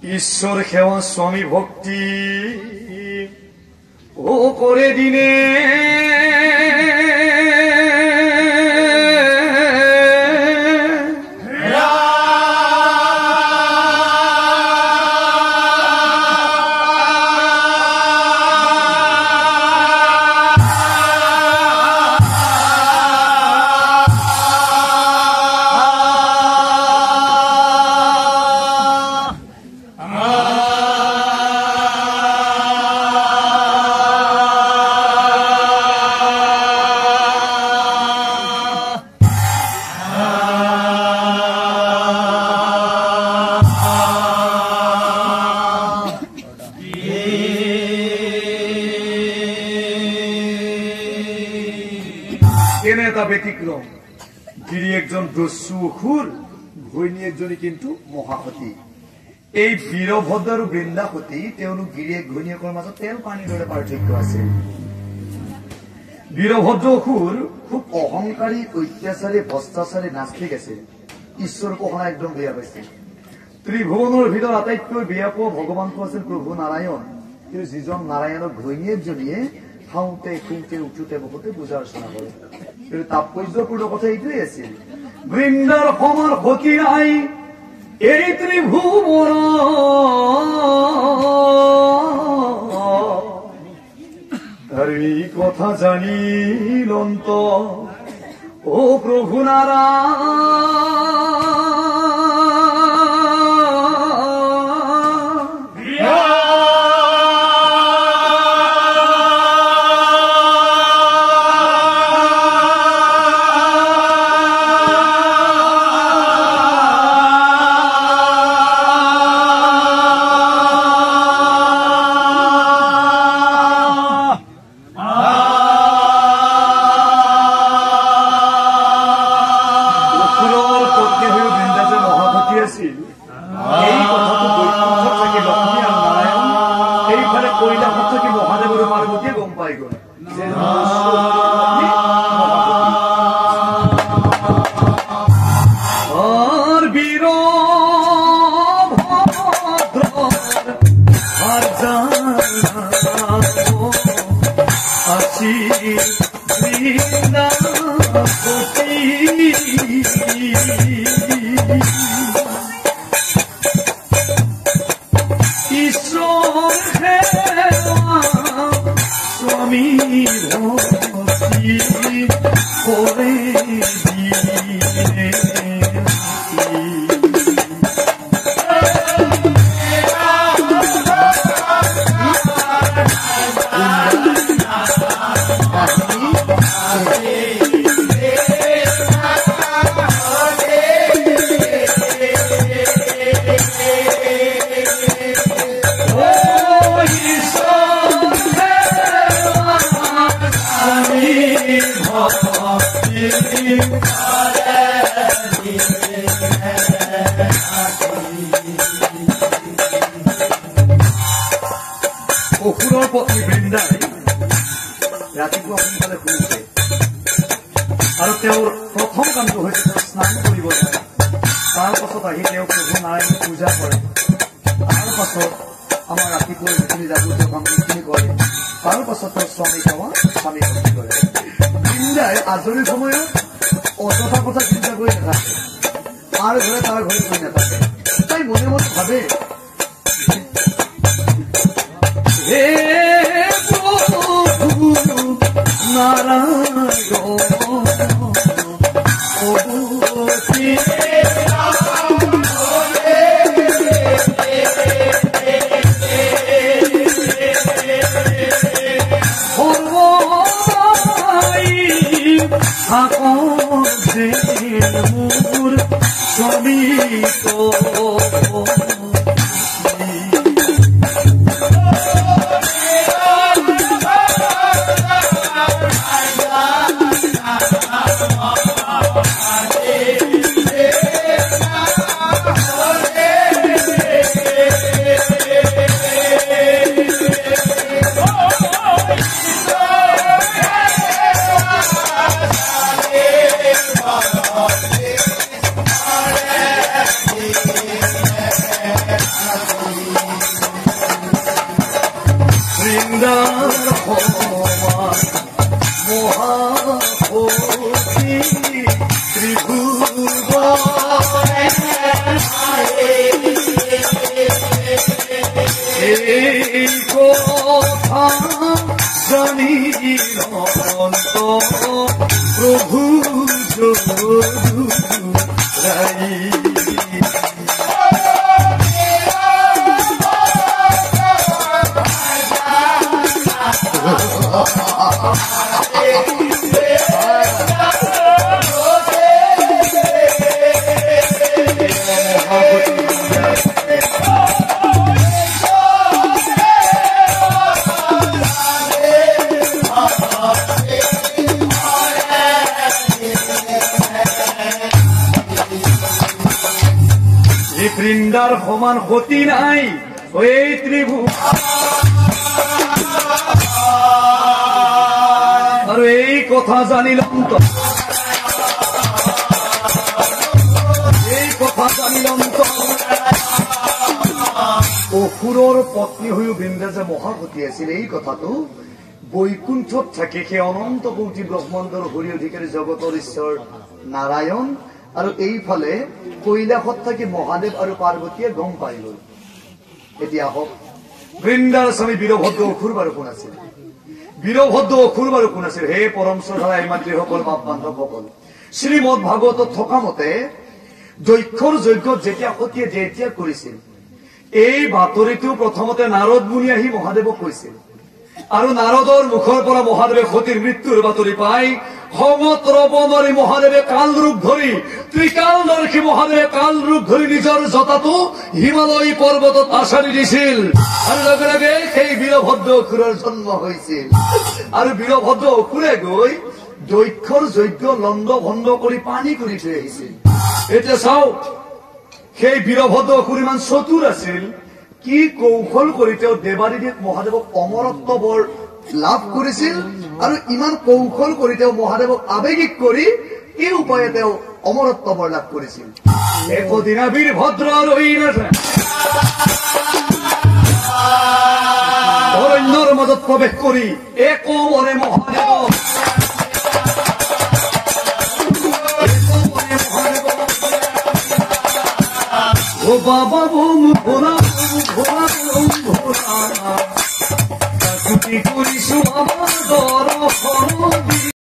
ঈশ্বৰ সেৱা স্বামী ভক্তি ও কৰে দিনে ব্যতিক্ৰম গিৰি একজন দস্যু অসুৰ ঘৈণী একজনী কিন্তু মহাসতী এই বীৰভদ্ৰ আৰু বৃন্দাসতী তেওঁলোক গিৰিয়েক ঘৈণীয়েকৰ মাজত তেল পানীৰ দৰে পাৰ্থক্য আছে বীৰভদ্ৰ অসুৰ খুব অহংকাৰী অত্যাচাৰী ভ্ৰষ্টাচাৰী নাস্তিক আছিল ঈশ্বৰৰ পোষণা একদম বেয়া পাইছিল ত্ৰিভুৱনৰ ভিতৰত আটাইতকৈ বেয়া পোৱা ভগৱানটো আছিল প্ৰভু নাৰায়ণ কিন্তু যিজন নাৰায়ণৰ ঘৈণীয়েকজনীয়ে খাওঁতে খুঁতে উঠোতে বহুতে পূজা অৰ্চনা কৰে কিন্তু তাৎপৰ্যপূৰ্ণ কথা এইটোৱেই আছিল বৃন্দাৰ সমান সখী নাই এই ত্ৰিভুৱন আৰু এই কথা জানিলন্ত ও প্ৰভু নাৰায়ণ অসুৰৰ পত্নী বৃন্দাই ৰাতিপুৱা সোনকালে শুই উঠে আৰু তেওঁৰ প্ৰথম কামটো হৈছে তেওঁ স্নান কৰিব যায় তাৰ পাছত আহি তেওঁ প্ৰভু নাৰায়ণক পূজা কৰে তাৰ পাছত আমাৰ ৰাতিপুৱা যিখিনি যাৱতীয় কামখিনি কৰে তাৰ পাছত তেওঁ স্বামী সেৱা স্বামী ভক্তি কৰে বৃন্দাই আজৰি সময়ত অযথা কথা চিন্তা কৰি নাথাকে তাৰ ঘৰে তাৰ ঘৰে গৈ নাথাকে তাই মনে মনে ভাবে হে প্ৰভু নাৰায়ণ মোৰ স্বামী বৃন্দাৰ সমান মহাপতি ত্ৰিভুবনে এই কথা জানি অনন্ত প্ৰভু যদুৰাই। বৃন্দাৰ সমান গতি নাই এই ত্ৰিভু আৰু এই কথা জানিলাম তো অসুৰৰ পত্নী হৈও বৃন্দা যে মহাগতি আছিল এই কথাটো বৈকুণ্ঠত থাকে সেই অনন্ত কোটি ব্ৰহ্মাণ্ডৰ হৰি অধিকাৰী জগতৰ ঈশ্বৰ নাৰায়ণ আৰু এইফালে কৈলাসত থাকি মহাদেৱ আৰু পাৰ্বতীয়ে গম পাই গল। এতিয়া হওক বৃন্দাৰ স্বামী বীৰভদ্ৰ অসুৰ বাৰু কোন আছিল? বীৰভদ্ৰ অসুৰ বাৰু কোন আছিল? হে পৰম শ্ৰদ্ধা মাতৃসকল, বাপ বান্ধৱসকল, শ্ৰীমদ ভাগৱতত থকা মতে দক্ষৰ যজ্ঞত যেতিয়া সতীয়ে যেতিয়া কৰিছিল এই বাতৰিটো প্ৰথমতে নাৰদ মুনি আহি মহাদেৱক কৈছিল আৰু নাৰদৰ মুখৰ পৰা মহাদেৱে সতীৰ মৃত্যুৰ বাতৰি পাই খঙত ৰব নোৱাৰি মহাদেৱে কাল ৰূপ ধৰি ত্ৰিকাল দৰ্শী মহাদেৱে কাল ৰূপ ধৰি নিজৰ জটাটো হিমালয় পৰ্বতত আছাৰি দিছিল আৰু লগে লগে সেই বীৰভদ্ৰ অসুৰৰ জন্ম হৈছিল। আৰু বীৰভদ্ৰ অসুৰে গৈ দক্ষৰ যজ্ঞ লণ্ড ভণ্ড কৰি পানী কৰি থৈ আহিছিল। এতিয়া চাও সেই বীৰভদ্ৰ অসুৰ ইমান চতুৰ আছিল, কি কৌশল কৰি তেওঁ দেৱাদিদেৱ মহাদেৱক অমৰত্ব বৰ লাভ কৰিছিল আৰু ইমান কৌশল কৰি তেওঁ মহাদেৱক আৱেগিক কৰি এই উপায়ে তেওঁ অমৰত্ব বৰ লাভ কৰিছিল। একদিনা বীৰভদ্ৰ অৰণ্যৰ মাজত প্ৰৱেশ কৰি একমনে মহাদেৱক ও বাবা বম ভোলা ভোলা ভোলা কাকুতি কৰিছো বাবা